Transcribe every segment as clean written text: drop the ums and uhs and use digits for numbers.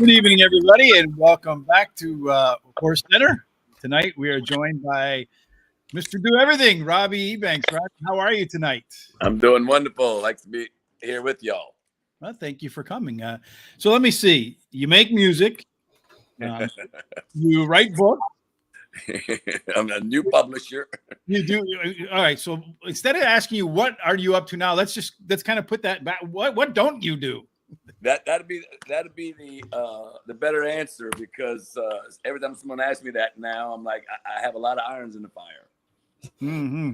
Good evening, everybody, and welcome back to Horse Center. Tonight, we are joined by Mr. Do Everything, Robbie Ebanks. Rob, how are you tonight? I'm doing wonderful. Like to be here with y'all. Well, thank you for coming. So let me see. You make music. You write books. I'm a new publisher. You do. All right. So instead of asking you what are you up to now, let's kind of put that back. What don't you do? That'd be the better answer, because every time someone asks me that now, I'm like, I have a lot of irons in the fire. Mm-hmm.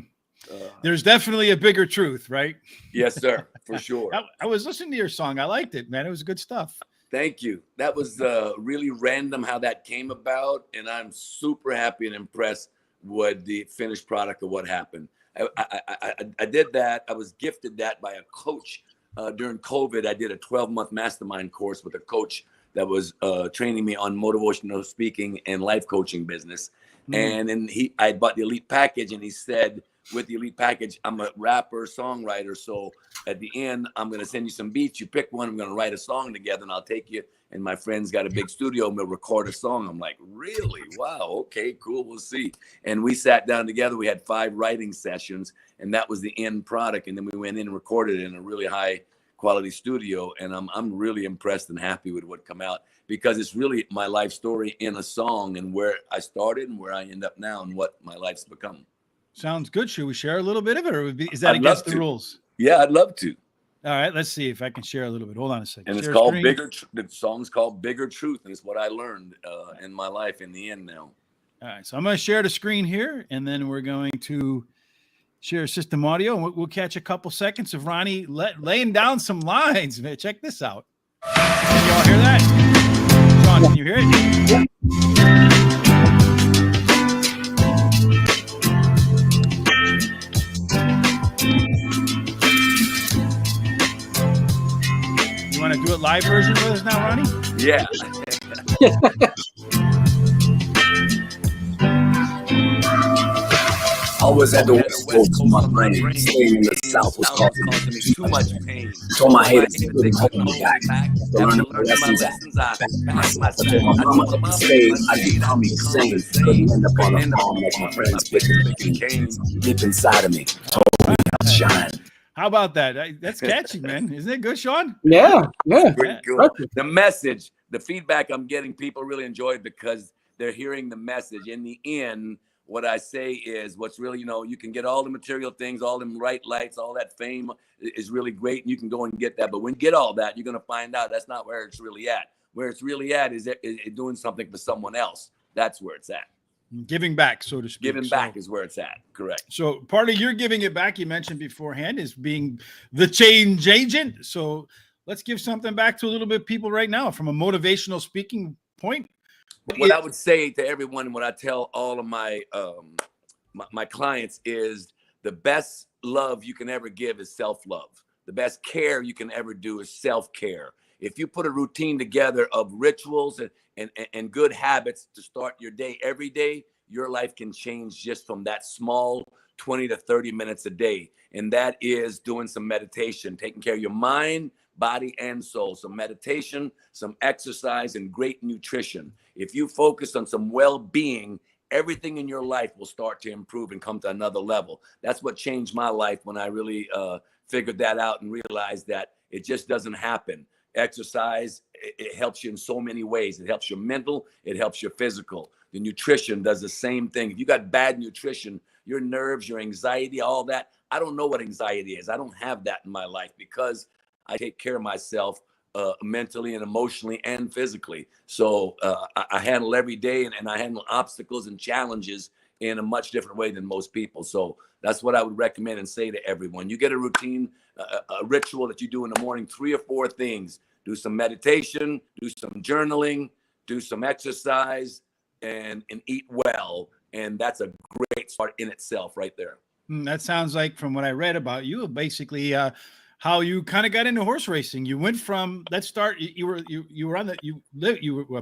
There's definitely a bigger truth, right? Yes, sir, for sure. I was listening to your song. I liked it, man. It was good stuff. Thank you. That was really random how that came about, and I'm super happy and impressed with the finished product of what happened. I did that. I was gifted that by a coach. During COVID, I did a 12-month mastermind course with a coach that was training me on motivational speaking and life coaching business. And then I bought the elite package, and he said, with the elite package, I'm a rapper, songwriter. So at the end, I'm going to send you some beats. You pick one. I'm going to write a song together, and I'll take you. And my friend's got a big studio, and we'll record a song. I'm like, really? Wow. Okay, cool. We'll see. And we sat down together. We had 5 writing sessions, and that was the end product. And then we went in and recorded it in a really high quality studio. And I'm really impressed and happy with what come out, because it's really my life story in a song, and where I started and where I end up now and what my life's become. Sounds good. Should we share a little bit of it, or is that against the rules? Yeah, I'd love to. All right, let's see if I can share a little bit. Hold on a second. And it's called Bigger. The song's called Bigger Truth, and it's what I learned in my life in the end now. All right, so I'm going to share the screen here, and then we're going to share system audio, and we'll catch a couple seconds of Ronnie laying down some lines. Man, check this out. Can you all hear that? Sean, can you hear it? Yeah. You want to do it live version with us now, Ronnie? Yeah. I was at the West Coast with my brain, staying in the South was causing me too much pain. Told my haters they couldn't hold me back. After learning my lessons, I backed myself. I told my mama if I stayed, I'd become insane. Couldn't end up on a farm like my friends picking deep inside of me. Told me I'd shine. How about that? That's catchy, man. Isn't it good, Sean? Yeah. Pretty cool. The message, the feedback I'm getting, people really enjoy it because they're hearing the message. In the end, what I say is what's really, you can get all the material things, all them bright lights, all that fame is really great, and you can go and get that. But when you get all that, you're going to find out that's not where it's really at. Where it's really at is doing something for someone else. That's where it's at. Giving back, so to speak. Giving back is where it's at. Correct. So part of your giving it back, you mentioned beforehand, is being the change agent. So let's give something back to a little bit of people right now from a motivational speaking point. What I would say to everyone, what I tell all of my my clients is the best love you can ever give is self-love. The best care you can ever do is self-care. If you put a routine together of rituals and good habits to start your day every day, your life can change just from that small 20 to 30 minutes a day. And that is doing some meditation, taking care of your mind, body, and soul. Some meditation, some exercise, and great nutrition. If you focus on some well-being, everything in your life will start to improve and come to another level. That's what changed my life when I really figured that out and realized that it just doesn't happen. Exercise, it helps you in so many ways. It helps your mental, it helps your physical. The nutrition does the same thing. If you got bad nutrition, your nerves, your anxiety, all that, I don't know what anxiety is. I don't have that in my life because I take care of myself mentally and emotionally and physically. So I handle every day and I handle obstacles and challenges in a much different way than most people. So that's what I would recommend and say to everyone. You get a routine, a ritual that you do in the morning, 3 or 4 things. Do some meditation, do some journaling, do some exercise, and eat well. And that's a great start in itself right there. That sounds like, from what I read about you, basically how you kind of got into horse racing. You went from, let's start, you were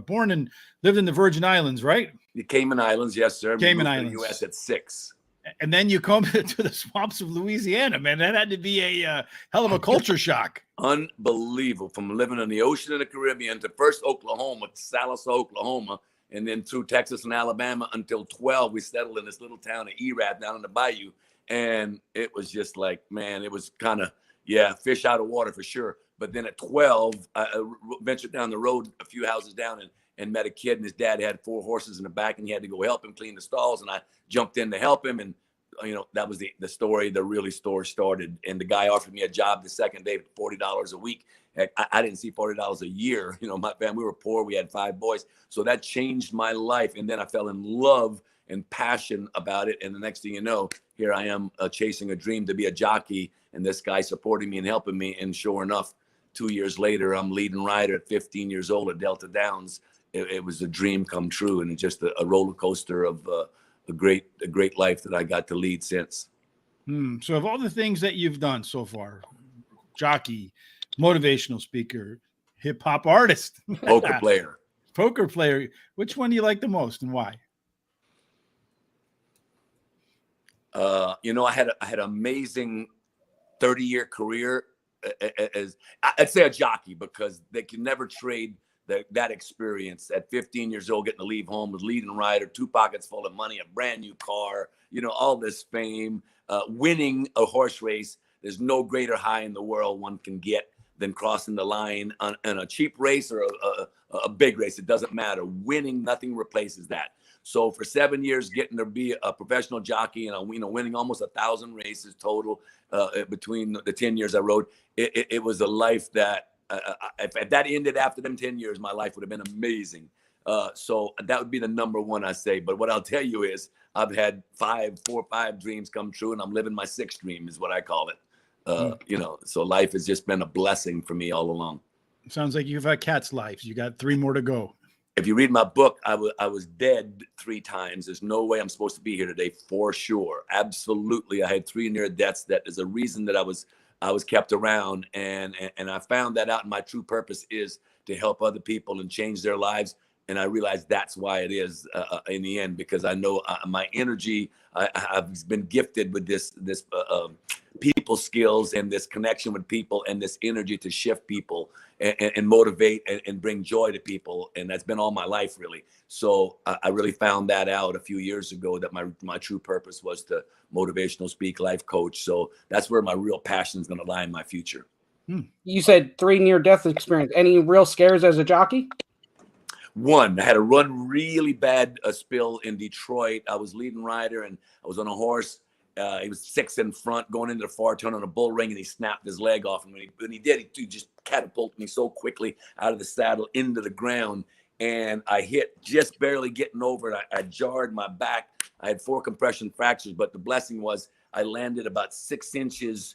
born and lived in the Virgin Islands, right? The Cayman Islands, yes, sir. Cayman Islands. U.S. at 6. And then you come to the swamps of Louisiana, man. That had to be a hell of a culture shock. Unbelievable. From living in the ocean in the Caribbean to first Oklahoma, Sallisaw, Oklahoma, and then through Texas and Alabama until 12, we settled in this little town of Erath down in the bayou. And it was just like, man, it was kind of, fish out of water for sure. But then at 12, I ventured down the road a few houses down and met a kid, and his dad had 4 horses in the back, and he had to go help him clean the stalls. And I jumped in to help him. And, that was the story, the story started. And the guy offered me a job the second day for $40 a week. I didn't see $40 a year. My family, we were poor. We had 5 boys. So that changed my life. And then I fell in love and passion about it. And the next thing you know, here I am chasing a dream to be a jockey. And this guy supporting me and helping me. And sure enough, 2 years later, I'm leading rider at 15 years old at Delta Downs. It was a dream come true, and it's just a roller coaster of a great life that I got to lead since. So of all the things that you've done so far, jockey, motivational speaker, hip hop artist, poker player, which one do you like the most and why? I had an amazing 30-year career as I'd say a jockey, because they can never trade that experience. At 15 years old, getting to leave home with leading rider, 2 pockets full of money, a brand new car, all this fame, winning a horse race. There's no greater high in the world one can get than crossing the line on a cheap race or a big race. It doesn't matter. Winning, nothing replaces that. So for 7 years, getting to be a professional jockey and winning almost 1,000 races total between the 10 years I rode, it was a life that if that ended after them 10 years, my life would have been amazing. So that would be the number one I say. But what I'll tell you is I've had 4 or 5 dreams come true, and I'm living my 6th dream is what I call it. So life has just been a blessing for me all along. Sounds like you've had cat's lives. You got 3 more to go. If you read my book, I was dead 3 times. There's no way I'm supposed to be here today for sure. Absolutely. I had 3 near deaths. That is a reason that I was kept around. And I found that out. And my true purpose is to help other people and change their lives. And I realized that's why it is in the end, because I know my energy, I've been gifted with this people skills and this connection with people and this energy to shift people and motivate and bring joy to people. And that's been all my life, really. So I really found that out a few years ago, that my true purpose was to motivational speak, life coach. So that's where my real passion is going to lie in my future. You said 3 near-death experience. Any real scares as a jockey? One, I had a run really bad spill in Detroit. I was leading rider and I was on a horse. He was 6 in front going into the far turn on a bull ring, and he snapped his leg off. And when he did, he just catapulted me so quickly out of the saddle into the ground. And I hit just barely getting over it. I jarred my back. I had 4 compression fractures, but the blessing was I landed about 6 inches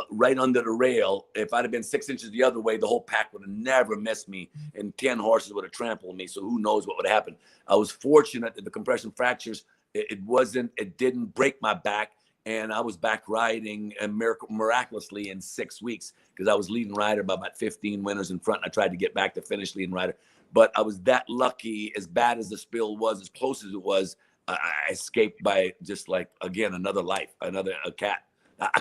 right under the rail. If I'd have been 6 inches the other way, the whole pack would have never missed me, and 10 horses would have trampled me. So who knows what would have happened. I was fortunate that the compression fractures, it didn't break my back, and I was back riding miraculously in 6 weeks, because I was leading rider by about 15 winners in front. I tried to get back to finish leading rider, but I was that lucky. As bad as the spill was, as close as it was, I escaped by just like, again, another life, a cat.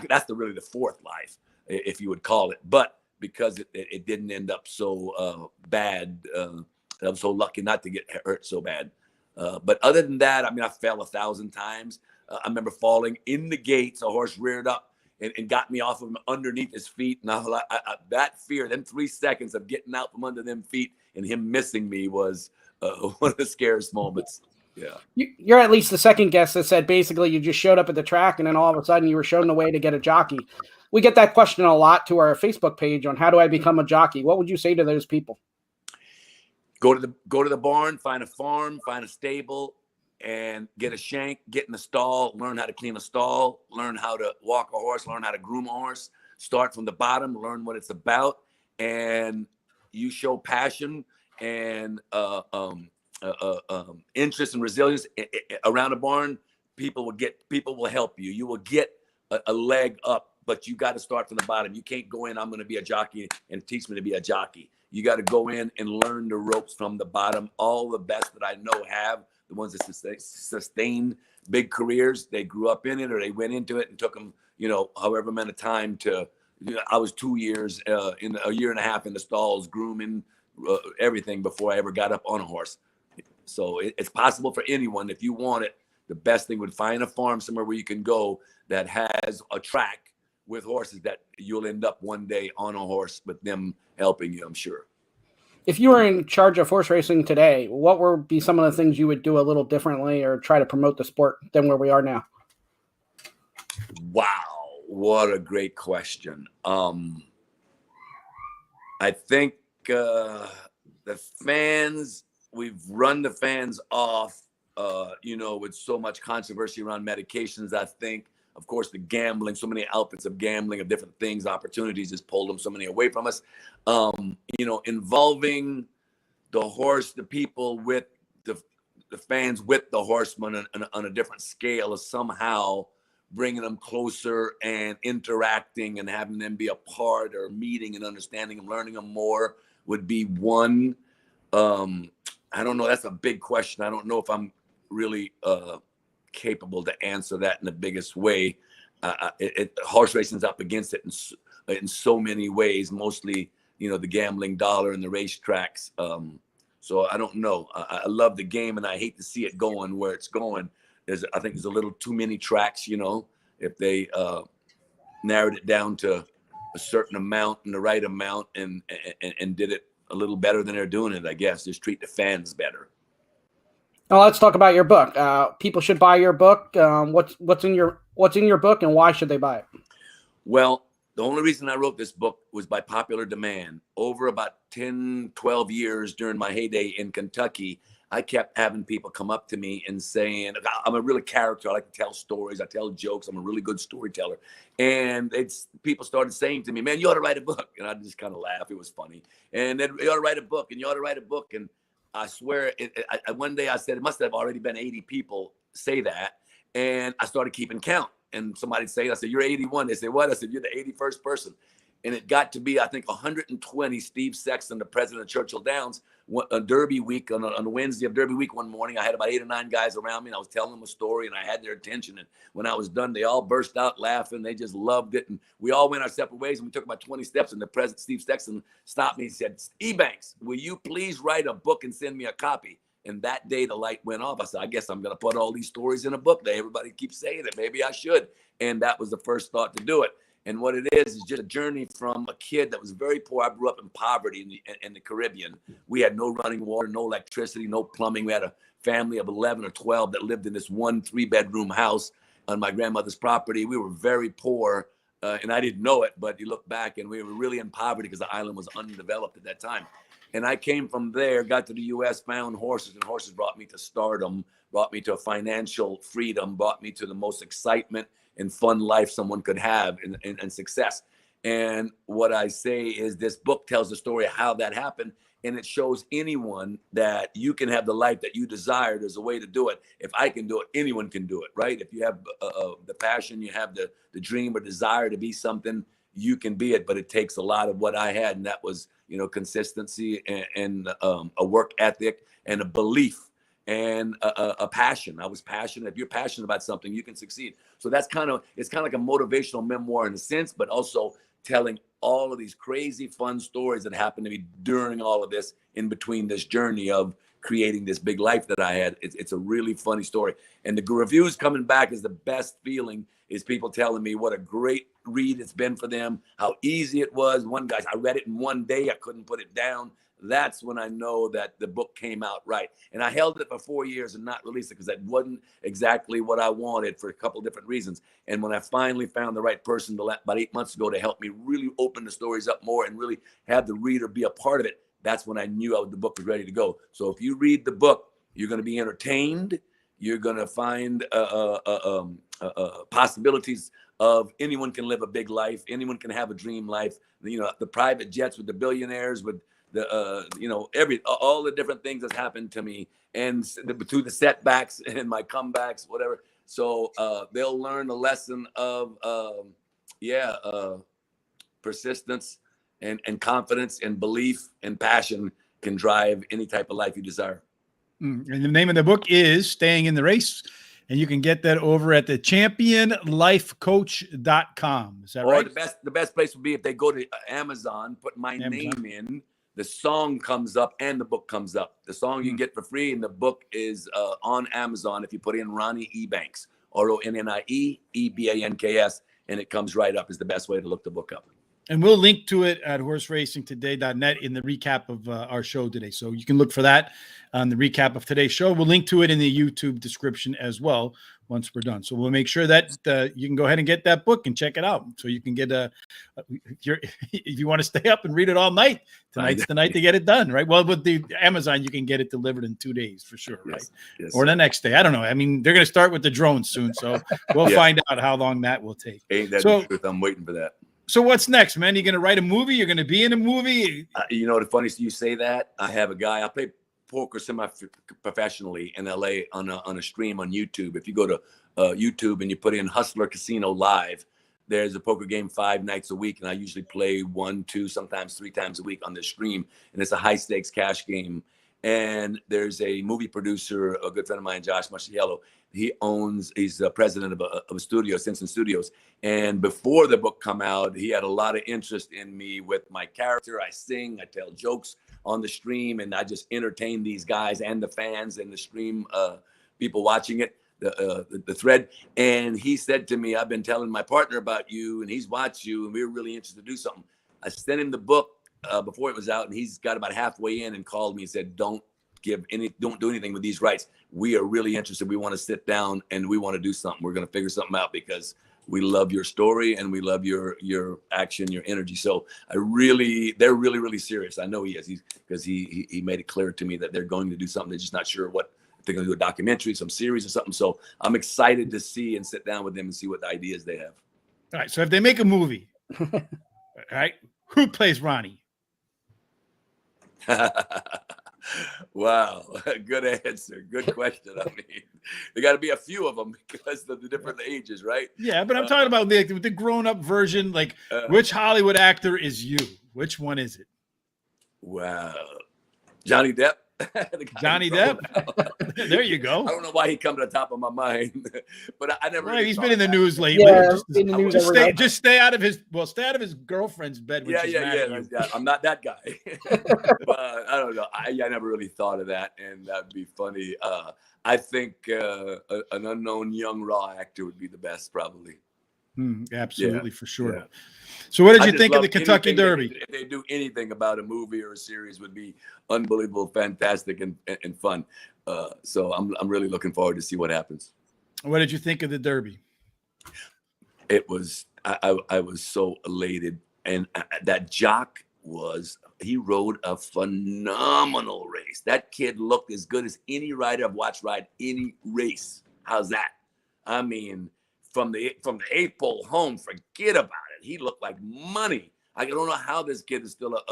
That's really the 4th life, if you would call it. But because it didn't end up so bad, I'm so lucky not to get hurt so bad. But other than that, I mean, I fell 1,000 times. I remember falling in the gates. A horse reared up and got me off of him underneath his feet. And that fear, them 3 seconds of getting out from under them feet and him missing me was one of the scariest moments. Yeah. You're at least the second guest that said basically you just showed up at the track and then all of a sudden you were shown the way to get a jockey. We get that question a lot to our Facebook page on how do I become a jockey? What would you say to those people? Go to the barn, find a farm, find a stable, and get a shank, get in the stall, learn how to clean a stall, learn how to walk a horse, learn how to groom a horse, start from the bottom, learn what it's about, and you show passion and interest and resilience around a barn. People will help you. You will get a leg up, but you got to start from the bottom. You can't go in, I'm going to be a jockey, and teach me to be a jockey. You got to go in and learn the ropes from the bottom. All the best that I know have, the ones that sustain big careers. They grew up in it, or they went into it and took them, however amount of time to. I was 2 years, in a year and a half in the stalls, grooming, everything before I ever got up on a horse. So it's possible for anyone. If you want it, the best thing would find a farm somewhere where you can go that has a track with horses that you'll end up one day on a horse with them helping you, I'm sure. If you were in charge of horse racing today, what would be some of the things you would do a little differently or try to promote the sport than where we are now? Wow, what a great question. I think the fans, we've run the fans off, with so much controversy around medications. I think, of course, the gambling, so many outfits of gambling, of different things, opportunities has pulled them so many away from us. Involving the horse, the people with the fans with the horseman on a different scale, is somehow bringing them closer and interacting and having them be a part, or meeting and understanding them, learning them more, would be one. I don't know. That's a big question. I don't know if I'm really capable to answer that in the biggest way. Horse racing's up against it in so many ways, mostly, the gambling dollar and the racetracks. So I don't know. I love the game, and I hate to see it going where it's going. I think there's a little too many tracks, if they narrowed it down to a certain amount and the right amount, and did it a little better than they're doing it, I guess. Just treat the fans better. Now let's talk about your book. People should buy your book. What's in your book, and why should they buy it? Well, the only reason I wrote this book was by popular demand. Over about 10, 12 years during my heyday in Kentucky, I kept having people come up to me and saying, I'm a really character. I like to tell stories. I tell jokes. I'm a really good storyteller. And people started saying to me, man, you ought to write a book. And I just kind of laugh. It was funny. And then, you ought to write a book, and you ought to write a book. And I swear, one day I said, it must have already been 80 people say that. And I started keeping count. And somebody said, I said, you're 81. They said, what? I said, you're the 81st person. And it got to be, I think, 120. Steve Sexton, the president of Churchill Downs, a Derby week, on a Wednesday of Derby week one morning, I had about 8 or 9 guys around me, and I was telling them a story, and I had their attention. And when I was done, they all burst out laughing. They just loved it. And we all went our separate ways, and we took about 20 steps. And the president, Steve Sexton, stopped me and said, Ebanks, will you please write a book and send me a copy? And that day the light went off. I said, I guess I'm going to put all these stories in a book. Everybody keeps saying it. Maybe I should. And that was the first thought to do it. And what it is just a journey from a kid that was very poor. I grew up in poverty in the Caribbean. We had no running water, no electricity, no plumbing. We had a family of 11 or 12 that lived in this 1 3-bedroom house on my grandmother's property. We were very poor, and I didn't know it, but you look back and we were really in poverty because the island was undeveloped at that time. And I came from there, got to the U.S., found horses, and horses brought me to stardom, brought me to financial freedom, brought me to the most excitement and fun life someone could have, and success. And what I say is, this book tells the story of how that happened, and it shows anyone that you can have the life that you desire. There's a way to do it. If I can do it, anyone can do it, right? If you have the passion, you have the dream or desire to be something, you can be it. But it takes a lot of what I had, and that was, consistency and a work ethic and a belief and a passion. I was passionate. If you're passionate about something, you can succeed. So it's kind of like a motivational memoir in a sense, but also telling all of these crazy fun stories that happened to me during all of this, in between this journey of creating this big life that I had. It's a really funny story. And the reviews coming back is the best feeling, is people telling me what a great read it's been for them, how easy it was. One guy, I read it in one day. I couldn't put it down. That's when I know that the book came out right. And I held it for 4 years and not released it because that wasn't exactly what I wanted, for a couple of different reasons. And when I finally found the right person about 8 months ago to help me really open the stories up more and really have the reader be a part of it, that's when I knew the book was ready to go. So if you read the book, you're going to be entertained. You're going to find possibilities of anyone can live a big life. Anyone can have a dream life. The private jets with the billionaires, with the all the different things that's happened to me, and through the setbacks and my comebacks, whatever. So they'll learn the lesson of persistence and confidence and belief and passion can drive any type of life you desire. And the name of the book is Staying in the Race. And you can get that over at the championlifecoach.com. Is that right? The best place would be if they go to Amazon, put my name in, the song comes up and the book comes up. The song you can get for free, and the book is on Amazon if you put in Ronnie Ebanks, Ronnie Ebanks, and it comes right up. Is the best way to look the book up. And we'll link to it at horseracingtoday.net in the recap of our show today. So you can look for that on the recap of today's show. We'll link to it in the YouTube description as well once we're done. So we'll make sure that you can go ahead and get that book and check it out. So you can get if you want to stay up and read it all night, tonight's the night to get it done, right? Well, with the Amazon, you can get it delivered in 2 days for sure, right? Yes. Or the next day. I don't know. I mean, they're going to start with the drones soon. So we'll find out how long that will take. Ain't that the truth? I'm waiting for that. So what's next, man? You going to write a movie? You're going to be in a movie? You know, the funniest you say that, I have a guy, I play poker semi-professionally in LA on a stream on YouTube. If you go to YouTube and you put in Hustler Casino Live, there's a poker game 5 nights a week. And I usually play 1, 2, sometimes 3 times a week on the stream. And it's a high stakes cash game. And there's a movie producer, a good friend of mine, Josh Masciello. He's the president of a studio, Simpson Studios. And before the book come out, he had a lot of interest in me with my character. I sing, I tell jokes on the stream, and I just entertain these guys and the fans and the stream people watching it, the thread. And he said to me, I've been telling my partner about you, and he's watched you, and we were really interested to do something. I sent him the book before it was out, and he's got about halfway in and called me and said, don't do anything with these rights. We are really interested. We want to sit down and we want to do something. We're going to figure something out because we love your story and we love your action, your energy. So they're really, really serious. I know he is. Because he made it clear to me that they're going to do something. They're just not sure what. They're going to do a documentary, some series or something. So I'm excited to see and sit down with them and see what ideas they have. All right. So if they make a movie, all right, who plays Ronnie? Wow, good answer. Good question. I mean, there got to be a few of them because of the different ages, right? Yeah, but I'm talking about the grown-up version. Like, which Hollywood actor is you? Which one is it? Wow, Johnny Depp. Johnny Depp. There you go. I don't know why he come to the top of my mind, but I never. Really he's been in the news lately. Yeah, just stay out of his girlfriend's bed. Yeah. I'm not that guy. But I don't know. I never really thought of that, and that'd be funny. I think an unknown young raw actor would be the best, probably. Absolutely, for sure. Yeah. So what did you think of the Kentucky Derby? If they do anything about a movie or a series, would be unbelievable, fantastic, and fun. So I'm really looking forward to see what happens. What did you think of the Derby? It was I was so elated, and that jock he rode a phenomenal race. That kid looked as good as any rider I've watched ride any race. How's that? I mean, from the 8th pole home, forget about it. He looked like money. I don't know how this kid is still a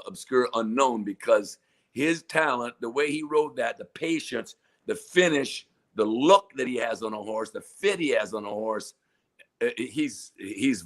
obscure unknown, because his talent, the way he rode that, the patience, the finish, the look that he has on a horse, the fit he has on a horse, he's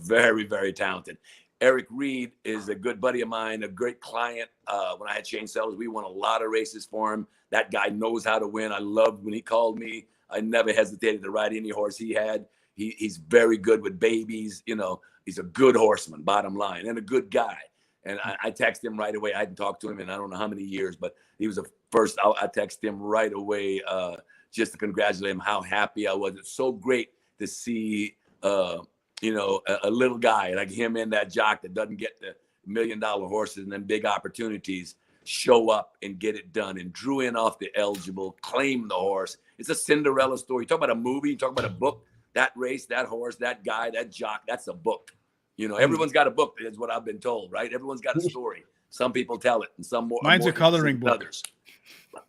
very, very talented. Eric Reed is a good buddy of mine, a great client. When I had Shane Sellers, we won a lot of races for him. That guy knows how to win. I loved when he called me. I never hesitated to ride any horse he had. He's very good with babies. You know, he's a good horseman, bottom line, and a good guy. And I texted him right away. I hadn't talked to him in I don't know how many years, but he was the first. I texted him right away just to congratulate him, how happy I was. It's so great to see, a little guy like him in that jock that doesn't get the $1 million horses and then big opportunities show up and get it done, and drew in off the eligible, claim the horse. It's a Cinderella story. You talk about a movie, you talk about a book. That race, that horse, that guy, that jock, that's a book. You know, everyone's got a book, is what I've been told, right? Everyone's got a story. Some people tell it, and some more. Mine's a coloring book. Others.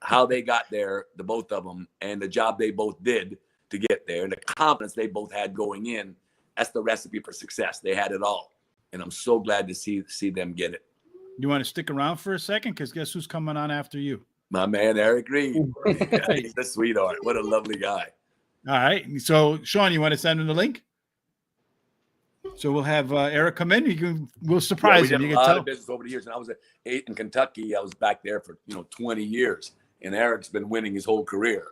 How they got there, the both of them, and the job they both did to get there, and the confidence they both had going in, that's the recipe for success. They had it all. And I'm so glad to see them get it. You want to stick around for a second? Because guess who's coming on after you? My man, Eric Reed. He's a sweetheart. What a lovely guy. All right. So, Sean, you want to send him the link? So we'll have Eric come in. We'll surprise him. We did a lot of business over the years. And I was at 8 in Kentucky. I was back there for 20 years. And Eric's been winning his whole career.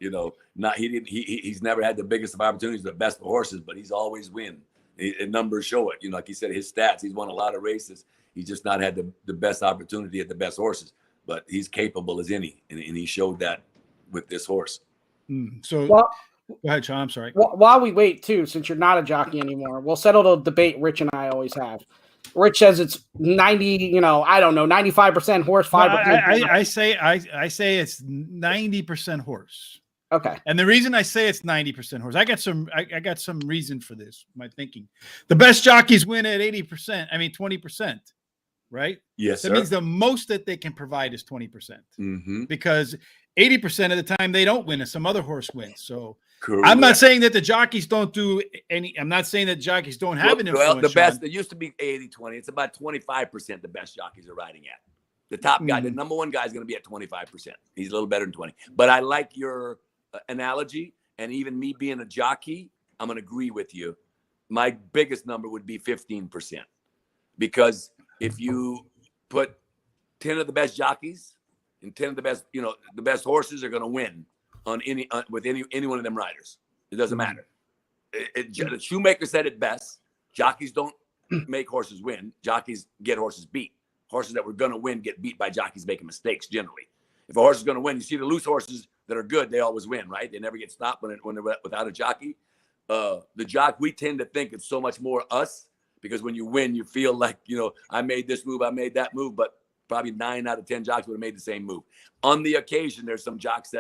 He's never had the biggest of opportunities, the best of horses, but he's always win. And numbers show it. Like he said, his stats, he's won a lot of races. He's just not had the best opportunity at the best horses, but he's capable as any, and he showed that with this horse. So go ahead, Sean. I'm sorry. While we wait too, since you're not a jockey anymore, we'll settle the debate Rich and I always have. Rich says it's 90, I don't know, 95% horse, 5%. I say it's 90% horse. Okay. And the reason I say it's 90% horse, I got some reason for this, my thinking. The best jockeys win at 20%, right? Yes, that sir. means the most that they can provide is 20%. Because 80% of the time they don't win and some other horse wins. So correct. I'm not saying that the jockeys don't do any. I'm not saying that jockeys don't have an influence. Well, the best, it used to be 80-20. It's about 25% the best jockeys are riding at. The top guy, the number one guy is going to be at 25%. He's a little better than 20. But I like your analogy, and even me being a jockey, I'm going to agree with you. My biggest number would be 15%. Because if you put 10 of the best jockeys and 10 of the best, the best horses are going to win on with any one of them riders. It doesn't matter. The shoemaker said it best. Jockeys don't make horses win. Jockeys get horses beat. Horses that were going to win get beat by jockeys making mistakes generally. If a horse is going to win, you see the loose horses that are good, they always win, right? They never get stopped when they're without a jockey. We tend to think it's so much more us, because when you win, you feel like, I made this move, I made that move, but probably 9 out of 10 jocks would have made the same move. On the occasion, there's some jocks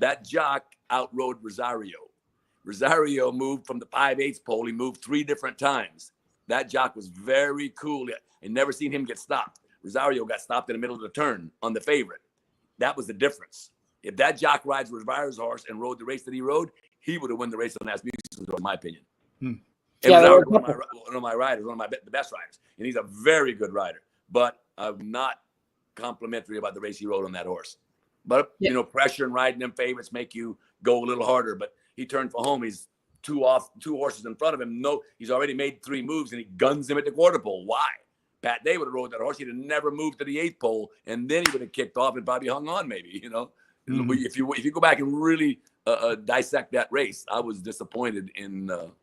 that jock outrode Rosario. Rosario moved from the 5/8 pole. He moved 3 different times. That jock was very cool. I never seen him get stopped. Rosario got stopped in the middle of the turn on the favorite. That was the difference. If that jock rides Rosario's horse and rode the race that he rode, he would have won the race on Asmussen, in my opinion. And Rosario, one of my riders, the best riders, and he's a very good rider. But I'm not complimentary about the race he rode on that horse. But pressure and riding them favorites make you go a little harder. But he turned for home. He's 2 horses in front of him. No, he's already made 3 moves, and he guns him at the quarter pole. Why? Pat Day would have rode that horse. He'd have never moved to the 8th pole, and then he would have kicked off and probably hung on. Maybe If you go back and really dissect that race, I was disappointed in that,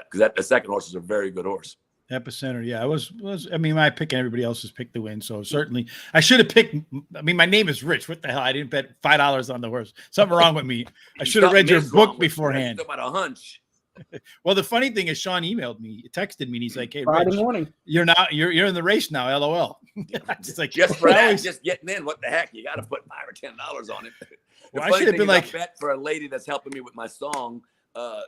because the second horse is a very good horse. Epicenter, yeah. My pick and everybody else's pick to win. So certainly I should have picked. My name is Rich. What the hell? I didn't bet $5 on the horse. Something wrong with me. I should have read your book beforehand. About a hunch. Well, the funny thing is, Sean emailed me, texted me, and he's like, "Hey, Friday Rich, morning, you're in the race now." LOL. Just like, just for that, just getting in. What the heck? You got to put $5 or $10 on it. Well, I should have been like, I bet for a lady that's helping me with my song.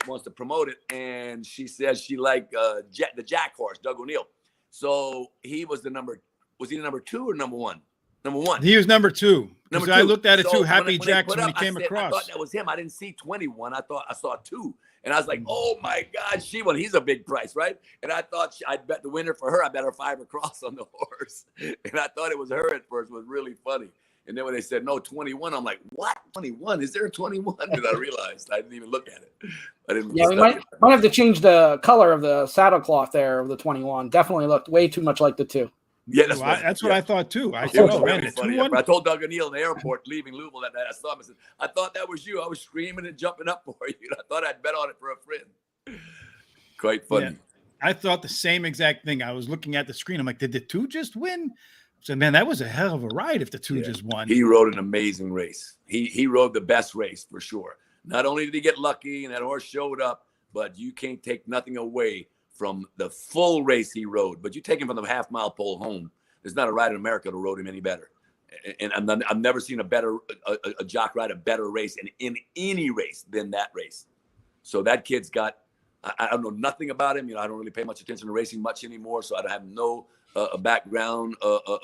Wants to promote it, and she says she liked the Jack horse, Doug O'Neill. So he was the number 2 or number 1? Number 1. He was number 2. Number 2. I looked at it too. Happy when Jackson when he I came across. I thought that was him. I didn't see 21. I thought I saw 2, and I was like, "Oh my God, she won." He's a big price, right? And I thought I'd bet the winner for her. I bet her 5 across on the horse, and I thought it was her at first. It was really funny. And then when they said, no, 21, I'm like, what? 21? Is there a 21? And I realized I didn't even look at it. I didn't. Yeah, we might have to change the color of the saddle cloth there of the 21. Definitely looked way too much like the 2. Yeah, that's what I thought too. I told Doug O'Neill in the airport leaving Louisville that I saw him. I said, I thought that was you. I was screaming and jumping up for you. I thought I'd bet on it for a friend. Quite funny. Yeah, I thought the same exact thing. I was looking at the screen. I'm like, did the 2 just win? So, man, that was a hell of a ride if the 2 just won. He rode an amazing race. He rode the best race for sure. Not only did he get lucky and that horse showed up, but you can't take nothing away from the full race he rode. But you take him from the half-mile pole home. There's not a rider in America that rode him any better. And I've never seen a jock ride a better race in any race than that race. So that kid's got, I don't know nothing about him. I don't really pay much attention to racing much anymore. So I have no background,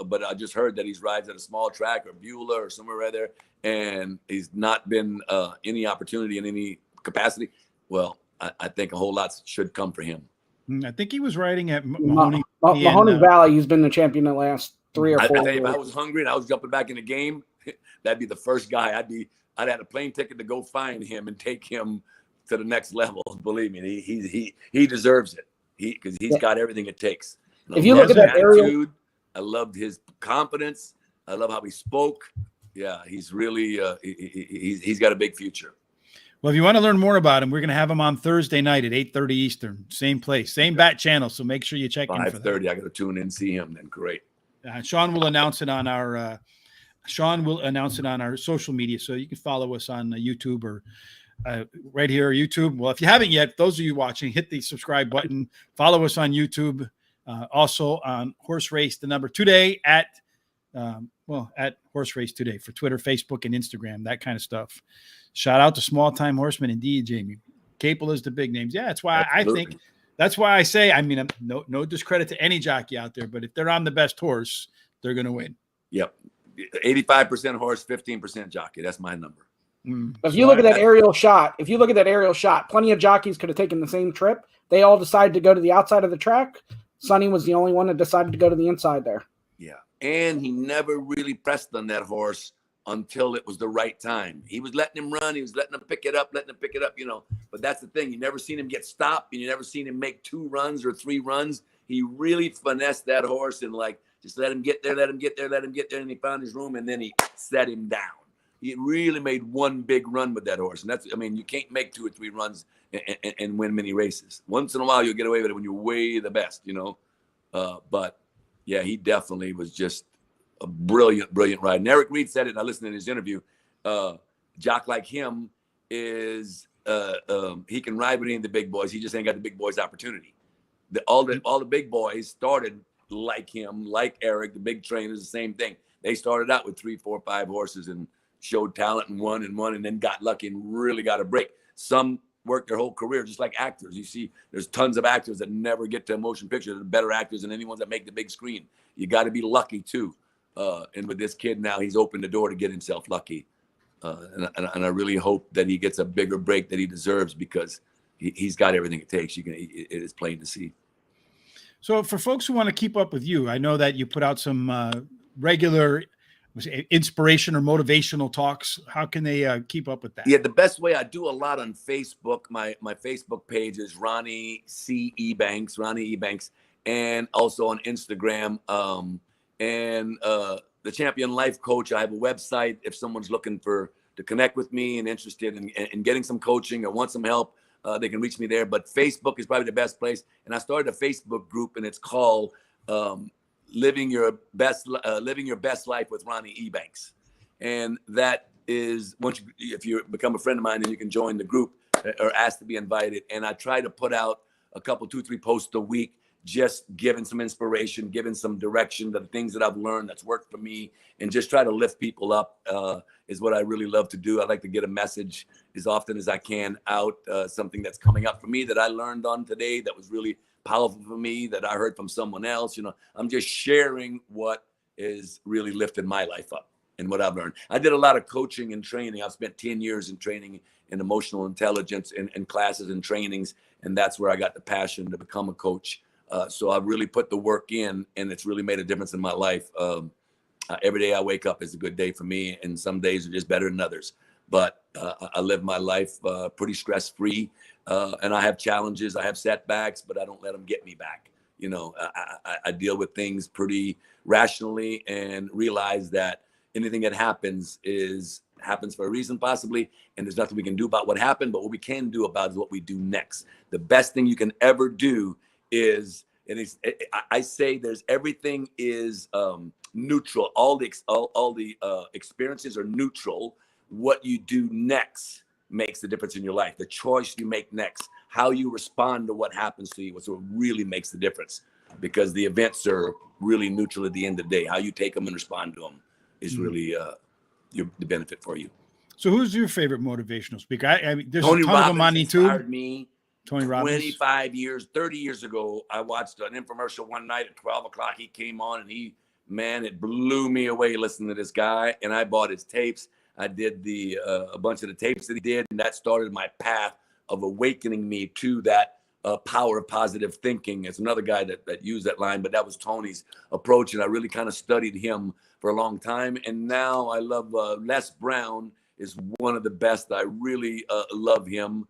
but I just heard that he's rides at a small track or Beulah or somewhere right there, and he's not been any opportunity in any capacity. Well, I think a whole lot should come for him. I think he was riding at Mahoney Valley. He's been the champion the last 3 or 4 years. If I was hungry and I was jumping back in the game, that'd be the first guy. I'd had a plane ticket to go find him and take him to the next level. Believe me, he deserves it. Because he's got everything it takes. If you look at that attitude, I loved his confidence. I love how he spoke. Yeah, he's really he's got a big future. Well, if you want to learn more about him, we're going to have him on Thursday night at 8:30 Eastern, same place, same bat channel. So make sure you check in for that. 5:30. I got to tune in and see him. Then great. Sean will announce it on our social media, so you can follow us on YouTube or right here on YouTube. Well, if you haven't yet, those of you watching, hit the subscribe button. Follow us on YouTube. Also on Horse Race, the number today at Horse Race Today for Twitter, Facebook, and Instagram, that kind of stuff. Shout out to Small Time Horseman, indeed, Jamie. Capel is the big names. Yeah, that's why that's why I say, I mean, no discredit to any jockey out there, but if they're on the best horse, they're going to win. Yep. 85% horse, 15% jockey. That's my number. If you look at that aerial shot, plenty of jockeys could have taken the same trip. They all decided to go to the outside of the track. Sonny was the only one that decided to go to the inside there. Yeah. And he never really pressed on that horse until it was the right time. He was letting him run. He was letting him pick it up, you know. But that's the thing. You never seen him get stopped, and you never seen him make 2 runs or 3 runs. He really finessed that horse and, like, just let him get there. And he found his room, and then he set him down. He really made one big run with that horse. And that's, I mean, you can't make 2 or 3 runs and win many races. Once in a while, you'll get away with it when you're way the best, you know. But, yeah, he definitely was just a brilliant ride. And Eric Reed said it, and I listened to his interview. Jock like him is, he can ride with any of the big boys. He just ain't got the big boys' opportunity. All the big boys started like him, like Eric, the big trainers, the same thing. They started out with 3, 4, 5 horses and showed talent and won, and then got lucky and really got a break. Some worked their whole career, just like actors. You see, there's tons of actors that never get to a motion picture. They're better actors than anyone that make the big screen. You got to be lucky too. And with this kid now, he's opened the door to get himself lucky. And I really hope that he gets a bigger break that he deserves, because he's got everything it takes. It is plain to see. So for folks who want to keep up with you, I know that you put out some regular inspiration or motivational talks. How can they keep up with that? Yeah, the best way, I do a lot on Facebook. My Facebook page is Ronnie Ebanks, and also on Instagram. And the Champion Life Coach, I have a website. If someone's looking to connect with me and interested in getting some coaching or want some help, they can reach me there. But Facebook is probably the best place. And I started a Facebook group, and it's called Living Your Best Life with Ronnie Ebanks. And that is, if you become a friend of mine, then you can join the group or ask to be invited. And I try to put out a couple, 2, 3 posts a week, just giving some inspiration, giving some direction to the things that I've learned that's worked for me, and just try to lift people up is what I really love to do. I like to get a message as often as I can out, something that's coming up for me that I learned on today that was really powerful for me, that I heard from someone else. You know, I'm just sharing what is really lifted my life up and what I've learned. I did a lot of coaching and training. I've spent 10 years in training in emotional intelligence and classes and trainings, and that's where I got the passion to become a coach. So I've really put the work in, and it's really made a difference in my life. Every day I wake up is a good day for me, and some days are just better than others. But I live my life pretty stress-free, and I have challenges, I have setbacks, but I don't let them get me back. You know, I deal with things pretty rationally and realize that anything that happens for a reason, possibly, and there's nothing we can do about what happened, but what we can do about is what we do next. The best thing you can ever do is, I say everything is neutral. All the experiences are neutral. What you do next makes the difference in your life. The choice you make next, how you respond to what happens to you, is what really makes the difference, because the events are really neutral at the end of the day. How you take them and respond to them is really the benefit for you. So who's your favorite motivational speaker? I mean, there's Tony a ton of them on Robbins YouTube. Inspired me. Tony Robbins. 30 years ago, I watched an infomercial one night at 12 o'clock. He came on, and it blew me away listening to this guy. And I bought his tapes. I did a bunch of the tapes that he did, and that started my path of awakening me to that power of positive thinking. It's another guy that used that line, but that was Tony's approach, and I really kind of studied him for a long time. And now I love Les Brown is one of the best. I really love him.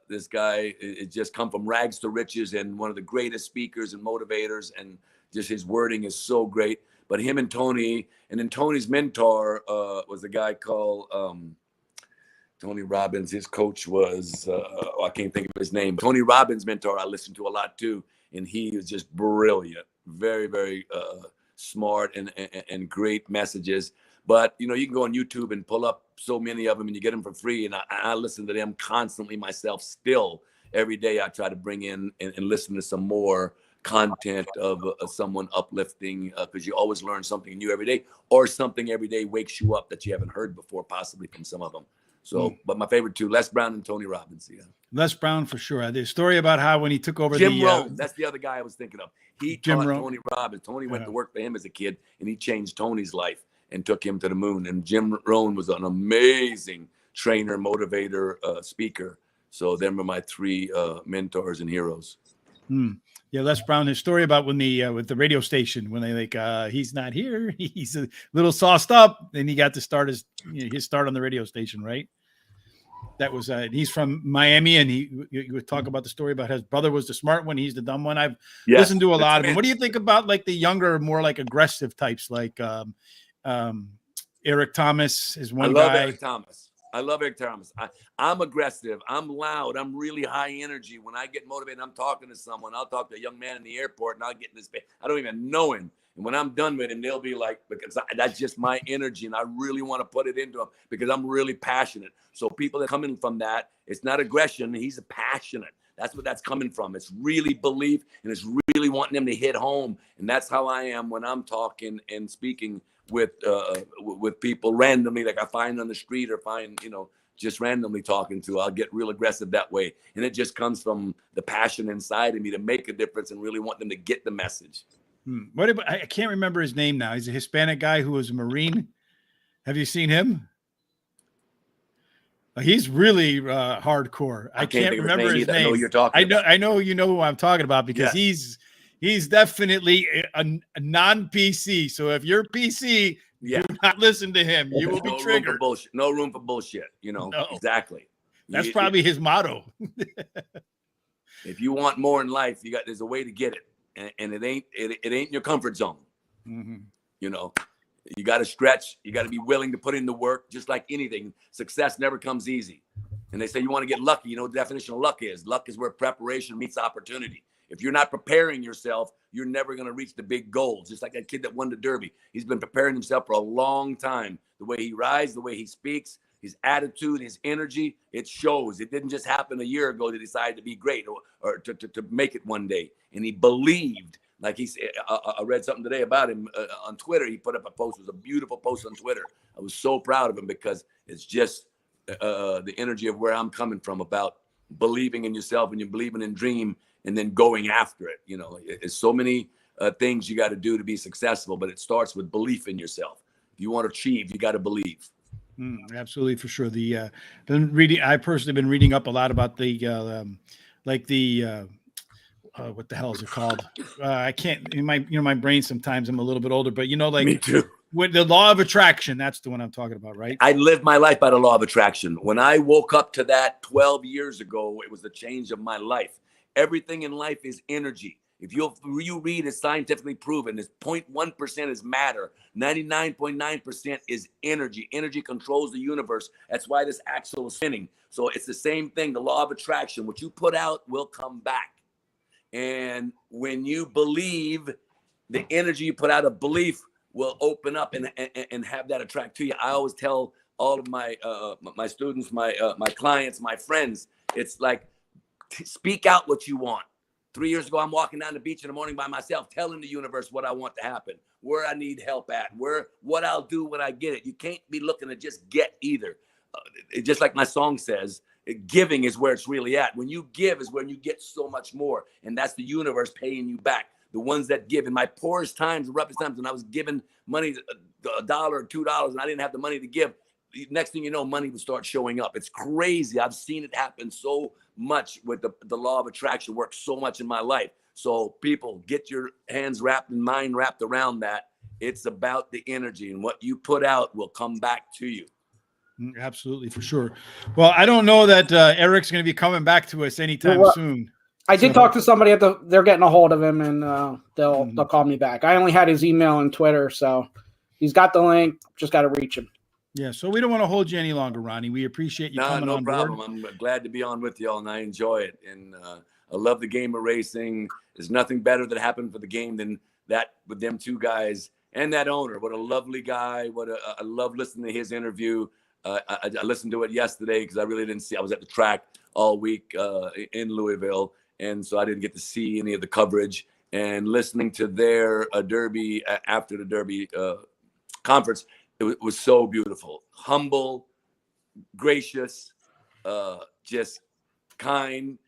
This guy it just come from rags to riches and one of the greatest speakers and motivators, and just his wording is so great. But him and Tony, and then Tony's mentor was a guy called Tony Robbins. His coach was, I can't think of his name. Tony Robbins' mentor I listened to a lot too. And he is just brilliant, very, very smart and great messages. But, you know, you can go on YouTube and pull up so many of them and you get them for free. And I listen to them constantly myself still. Every day I try to bring in and listen to some more content of someone uplifting, because you always learn something new every day, or something every day wakes you up that you haven't heard before, possibly from some of them. So, but my favorite two, Les Brown and Tony Robbins. Yeah. Les Brown for sure. There's a story about how when he took over Jim Rohn, that's the other guy I was thinking of. He taught Tony Robbins. Tony went to work for him as a kid, and he changed Tony's life and took him to the moon. And Jim Rohn was an amazing trainer, motivator, speaker. So them are my three mentors and heroes. Yeah, Les Brown, his story about when the with the radio station, when they he's not here, he's a little sauced up, and he got to start his start on the radio station, right? That was he's from Miami, and he would talk about the story about his brother was the smart one, he's the dumb one. I've listened to a lot of them. What do you think about like the younger, more like aggressive types, like Eric Thomas is one guy. I love Eric Thomas. I'm aggressive. I'm loud. I'm really high energy. When I get motivated, I'm talking to someone. I'll talk to a young man in the airport, and I'll get in this space. I don't even know him. And when I'm done with him, they'll be like, because that's just my energy, and I really want to put it into him because I'm really passionate. So people that come in from that, it's not aggression. He's passionate. That's what that's coming from. It's really belief, and it's really wanting them to hit home. And that's how I am when I'm talking and speaking with people randomly, like I find on the street or find, just randomly talking to. I'll get real aggressive that way. And it just comes from the passion inside of me to make a difference and really want them to get the message. What about, I can't remember his name now. He's a Hispanic guy who was a Marine. Have you seen him? He's really hardcore. I can't remember his name. I know you're talking about. I know you know who I'm talking about because he's definitely a non-PC. So if you're PC, do not listen to him. You will be triggered. No room for bullshit. No. Exactly. That's probably his motto. If you want more in life, there's a way to get it, and it ain't in your comfort zone. Mm-hmm. You got to stretch. You got to be willing to put in the work. Just like anything, success never comes easy. And they say you want to get lucky. You know what the definition of luck is? Luck is where preparation meets opportunity. If you're not preparing yourself, you're never going to reach the big goals. Just like that kid that won the Derby. He's been preparing himself for a long time. The way he rides, the way he speaks, his attitude, his energy, it shows. It didn't just happen a year ago to decide to be great or to make it one day. And he believed. Like he said, I read something today about him on Twitter. He put up a post. It was a beautiful post on Twitter. I was so proud of him because it's just the energy of where I'm coming from about believing in yourself and you're believing in dream and then going after it. There's so many things you got to do to be successful, but it starts with belief in yourself. If you want to achieve, you got to believe. Absolutely, for sure. I personally been reading up a lot about what the hell is it called? I can't. My brain sometimes. I'm a little bit older, but me too. With the law of attraction, that's the one I'm talking about, right? I lived my life by the law of attraction. When I woke up to that 12 years ago, it was the change of my life. Everything in life is energy. If you read, it's scientifically proven. It's 0.1% is matter. 99.9% is energy. Energy controls the universe. That's why this axle is spinning. So it's the same thing. The law of attraction. What you put out will come back. And when you believe, the energy you put out of belief will open up and have that attract to you. I always tell all of my my students, my clients, my friends, it's like, speak out what you want. 3 years ago, I'm walking down the beach in the morning by myself, telling the universe what I want to happen, where I need help at, what I'll do when I get it. You can't be looking to just get either. Just like my song says, giving is where it's really at. When you give is when you get so much more. And that's the universe paying you back. The ones that give. In my poorest times, the roughest times, when I was giving money, $1 or $2, and I didn't have the money to give, next thing you know, money would start showing up. It's crazy. I've seen it happen so much with the law of attraction, works so much in my life. So people, get your hands wrapped and mind wrapped around that. It's about the energy, and what you put out will come back to you. Absolutely, for sure. Well, I don't know that Eric's going to be coming back to us anytime soon. I did talk to somebody they're getting a hold of him, and they'll call me back. I only had his email and Twitter, so he's got the link. Just got to reach him. Yeah, so we don't want to hold you any longer, Ronnie. We appreciate you coming on board. No problem. I'm glad to be on with y'all, and I enjoy it. And I love the game of racing. There's nothing better that happened for the game than that with them two guys and that owner. What a lovely guy. I love listening to his interview. I listened to it yesterday because I really didn't see. I was at the track all week in Louisville, and so I didn't get to see any of the coverage. And listening to their Derby after the Derby conference, it was so beautiful. Humble, gracious, just kind,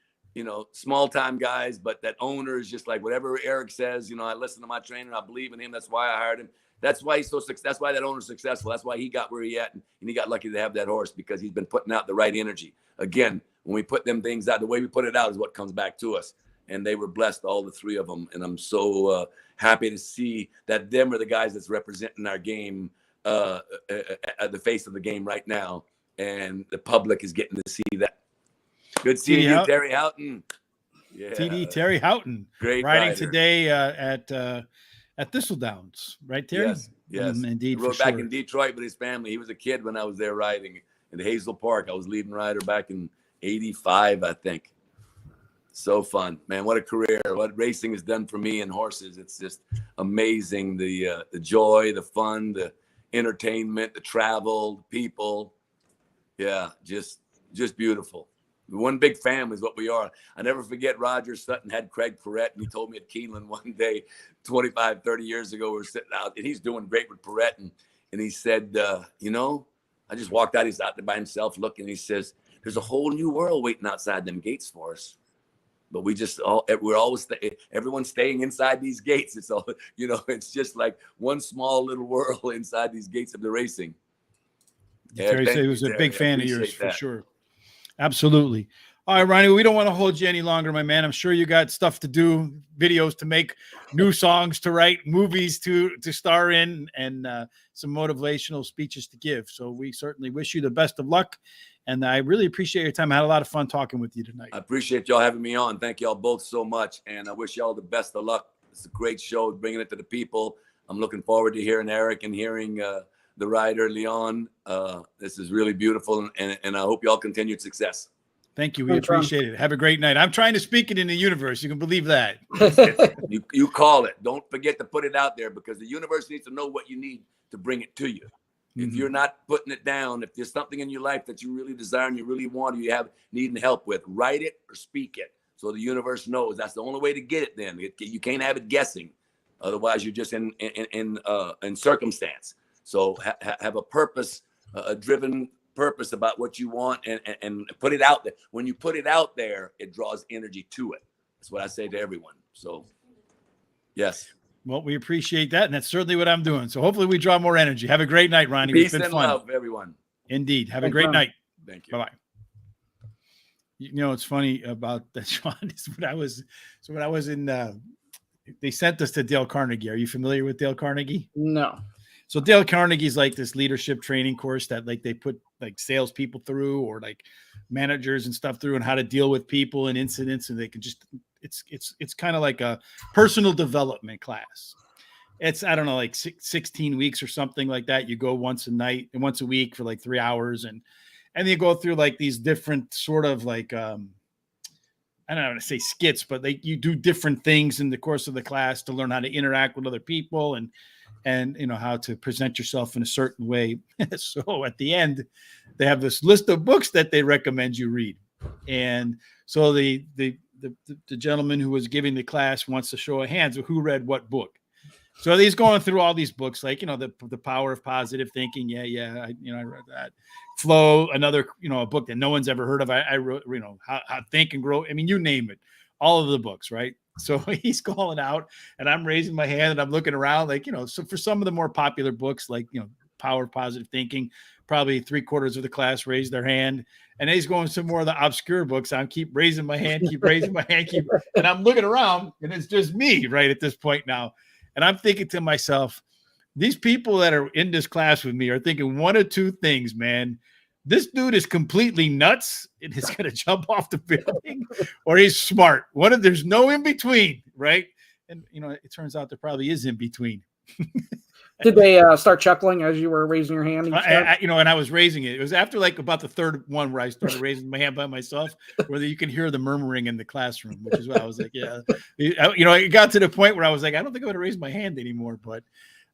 small time guys, but that owner is just like whatever Eric says, I listen to my trainer. I believe in him. That's why I hired him. That's why he's that's why that owner's successful. That's why he got where he at. And he got lucky to have that horse because he's been putting out the right energy. Again, when we put them things out, the way we put it out is what comes back to us. And they were blessed, all the three of them. And I'm so happy to see that them are the guys that's representing our game at the face of the game right now, and the public is getting to see that. Good seeing you, Terry Houghton. Yeah, TD Terry Houghton, great riding rider. Today at Thistledowns, right, Terry? Yes, indeed. He rode back in Detroit with his family. He was a kid when I was there riding in Hazel Park. I was leading rider back in '85, I think. So fun, man. What a career. What racing has done for me and horses. It's just amazing. The joy, the fun, the entertainment, the travel, the people. Yeah, just beautiful. One big family is what we are. I never forget Roger Sutton had Craig Perrette, and he told me at Keeneland one day 25, 30 years ago, we were sitting out, and he's doing great with Perrette, and he said, I just walked out. He's out there by himself looking. He says, there's a whole new world waiting outside them gates for us. But everyone's staying inside these gates. It's all, it's just like one small little world inside these gates of the racing. Terry said he was a big fan of yours for sure. Absolutely. All right, Ronnie, we don't want to hold you any longer, my man. I'm sure you got stuff to do, videos to make, new songs to write, movies to star in, and some motivational speeches to give. So we certainly wish you the best of luck. And I really appreciate your time. I had a lot of fun talking with you tonight. I appreciate y'all having me on. Thank y'all both so much. And I wish y'all the best of luck. It's a great show, bringing it to the people. I'm looking forward to hearing Eric and hearing the rider, Leon. This is really beautiful. And I hope y'all continued success. Thank you. We appreciate it. Have a great night. I'm trying to speak it in the universe. You can believe that. You call it. Don't forget to put it out there, because the universe needs to know what you need to bring it to you. Mm-hmm. If you're not putting it down, if there's something in your life that you really desire and you really want, or you have needing help with, write it or speak it so the universe knows. That's the only way to get it. Then you can't have it guessing, otherwise you're just in circumstance. So have a purpose, a driven purpose about what you want, and put it out there. When you put it out there, it draws energy to it. That's what I say to everyone. So, yes. Well, we appreciate that, and that's certainly what I'm doing. So hopefully we draw more energy. Have a great night, Ronnie. Peace and love, everyone. Indeed. Have a great night. Thank you. Bye-bye. It's funny about that, Sean, is when I was in, they sent us to Dale Carnegie. Are you familiar with Dale Carnegie? No. So Dale Carnegie's like this leadership training course that like they put like salespeople through, or like managers and stuff through, and how to deal with people and incidents. And they can just, it's kind of like a personal development class. It's, I don't know, like 16 weeks or something like that. You go once a week for like 3 hours, and you go through like these different sort of like, I don't know how to say skits, but you do different things in the course of the class to learn how to interact with other people and how to present yourself in a certain way. So at the end, they have this list of books that they recommend you read. And so the gentleman who was giving the class wants to show of hands of who read what book. So he's going through all these books, like, the Power of Positive Thinking. Yeah. I read that. Flow, another, a book that no one's ever heard of. I wrote, how Think and Grow. I mean, you name it, all of the books, right? So he's calling out, and I'm raising my hand, and I'm looking around, like, so for some of the more popular books, like, Power of Positive Thinking, probably 3/4 of the class raised their hand. And he's going some more of the obscure books. I keep raising my hand, and I'm looking around, and it's just me right at this point now. And I'm thinking to myself, these people that are in this class with me are thinking one of two things, man. this dude is completely nuts and is going to jump off the building, or he's smart. There's no in between, right? And it turns out there probably is in between. Did they start chuckling as you were raising your hand? And I was raising it. It was after like about the third one where I started raising my hand by myself, where you can hear the murmuring in the classroom, which is why I was like, yeah. It got to the point where I was like, I don't think I'm going to raise my hand anymore. But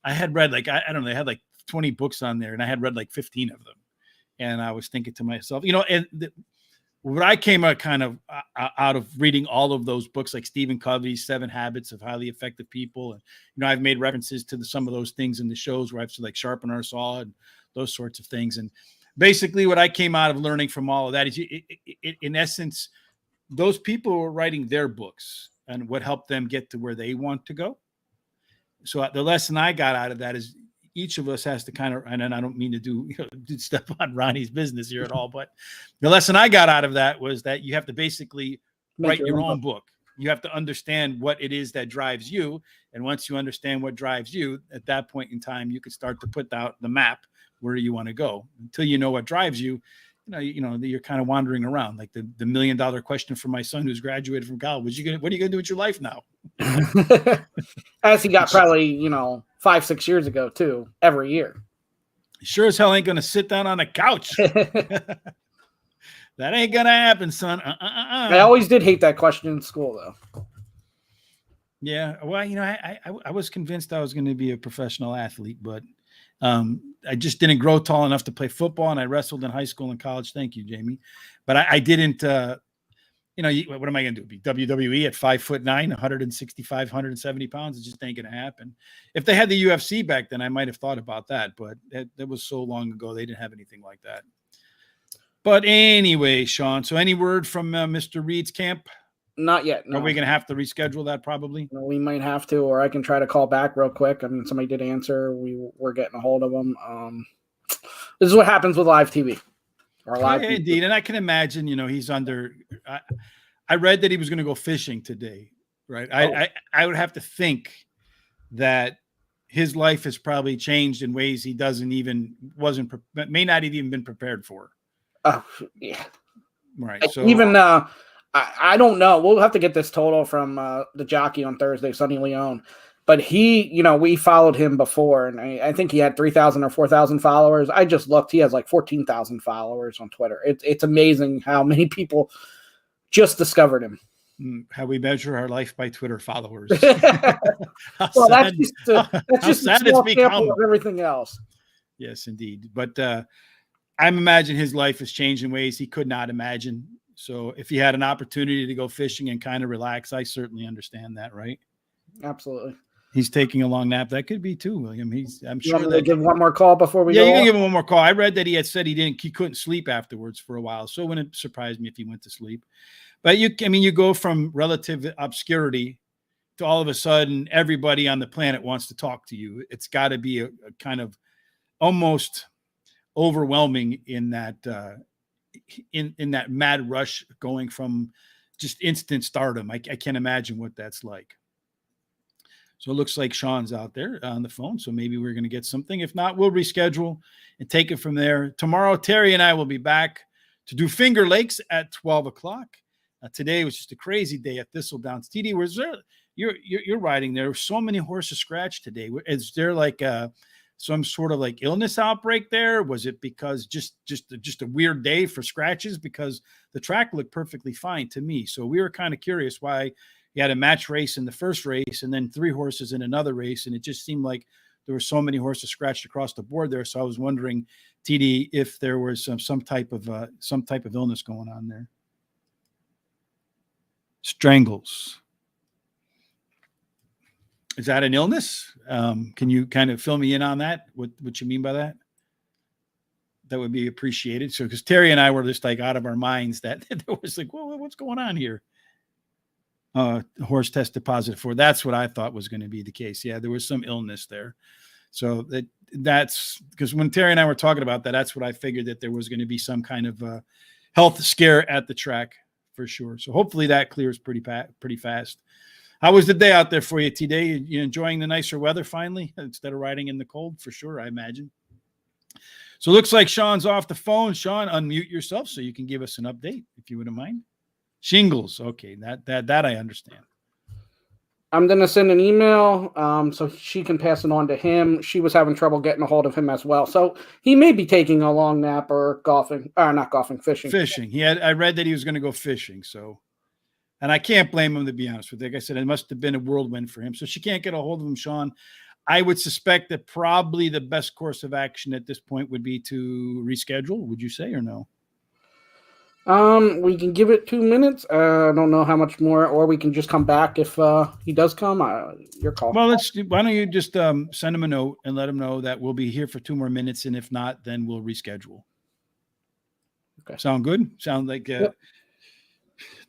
I had read I don't know, they had like 20 books on there, and I had read like 15 of them. And I was thinking to myself, what I came out kind of out of reading all of those books, like Stephen Covey's 7 Habits of Highly Effective People. And, I've made references to some of those things in the shows where I've said like sharpen our saw and those sorts of things. And basically what I came out of learning from all of that is in essence, those people were writing their books and what helped them get to where they want to go. So the lesson I got out of that is each of us has to kind of, and I don't mean to do stuff on Ronnie's business here at all, but the lesson I got out of that was that you have to basically write your own book. You have to understand what it is that drives you. And once you understand what drives you, at that point in time, you can start to put out the map where you want to go. Until you know what drives you, you're kind of wandering around. Like the $1 million question for my son who's graduated from college: what are you gonna do with your life now? As he got probably 5-6 years ago too, every year. Sure as hell ain't gonna sit down on a couch. That ain't gonna happen, son. I always did hate that question in school, though. Yeah, well, I was convinced I was going to be a professional athlete, but I just didn't grow tall enough to play football, and I wrestled in high school and college. Thank you, Jamie. But I didn't. What am I going to do? Be WWE at 5'9", 165, 170 pounds? It just ain't going to happen. If they had the UFC back then, I might have thought about that, but that was so long ago. They didn't have anything like that. But anyway, Sean, so any word from Mr. Reed's camp? Not yet. No. Are we going to have to reschedule that probably? We might have to, or I can try to call back real quick. I mean, somebody did answer. We're getting a hold of them. This is what happens with live TV. Indeed. And I can imagine, he's under, I read that he was going to go fishing today, right? Oh. I would have to think that his life has probably changed in ways he may not have even been prepared for. Yeah. Right. So even, I don't know. We'll have to get this total from the jockey on Thursday, Sonny Leone. But he, we followed him before, and I think he had 3,000 or 4,000 followers. I just looked. He has like 14,000 followers on Twitter. It's amazing how many people just discovered him. How we measure our life by Twitter followers. Well, that's just a small sample of everything else. Yes, indeed. But I'm imagining his life has changed in ways he could not imagine. So if he had an opportunity to go fishing and kind of relax, I certainly understand that, right? Absolutely. He's taking a long nap. That could be too, William. I'm sure that give one more call before we go. Yeah, you can give him one more call. I read that he had said he couldn't sleep afterwards for a while. So it wouldn't surprise me if he went to sleep. But you go from relative obscurity to all of a sudden everybody on the planet wants to talk to you. It's got to be a kind of almost overwhelming in that in that mad rush going from just instant stardom. I can't imagine what that's like. So it looks like Sean's out there on the phone. So maybe we're going to get something. If not, we'll reschedule and take it from there. Tomorrow, Terry and I will be back to do Finger Lakes at 12 o'clock. Today was just a crazy day at Thistledowns. TD, was there? You're riding there. So many horses scratched today. Is there like some sort of like illness outbreak there? Was it because just a weird day for scratches? Because the track looked perfectly fine to me. So we were kind of curious why you had a match race in the first race and then 3 horses in another race. And it just seemed like there were so many horses scratched across the board there. So I was wondering, TD, if there was some type of illness going on there. Strangles. Is that an illness? Can you kind of fill me in on that? What you mean by that? That would be appreciated. So, because Terry and I were just like out of our minds that there was like, whoa, what's going on here? Horse tested positive for. That's what I thought was going to be the case. Yeah, there was some illness there. So that's because when Terry and I were talking about that, that's what I figured, that there was going to be some kind of health scare at the track for sure. So hopefully that clears pretty fast. How was the day out there for you today? You enjoying the nicer weather finally instead of riding in the cold? For sure, I imagine. So it looks like Sean's off the phone. Sean, unmute yourself so you can give us an update, if you wouldn't mind. Shingles. Okay, that I understand. I'm going to send an email so she can pass it on to him. She was having trouble getting a hold of him as well. So he may be taking a long nap or golfing, or not golfing, fishing. Fishing. I read that he was going to go fishing. So, and I can't blame him, to be honest with you. Like I said, it must have been a whirlwind for him. So she can't get a hold of him, Sean. I would suspect that probably the best course of action at this point would be to reschedule. Would you say, or no? We can give it 2 minutes. I don't know how much more, or we can just come back if he does come. Your call. Well, why don't you just send him a note and let him know that we'll be here for 2 more minutes, and if not, then we'll reschedule. Okay. Sound good? Sound like yep.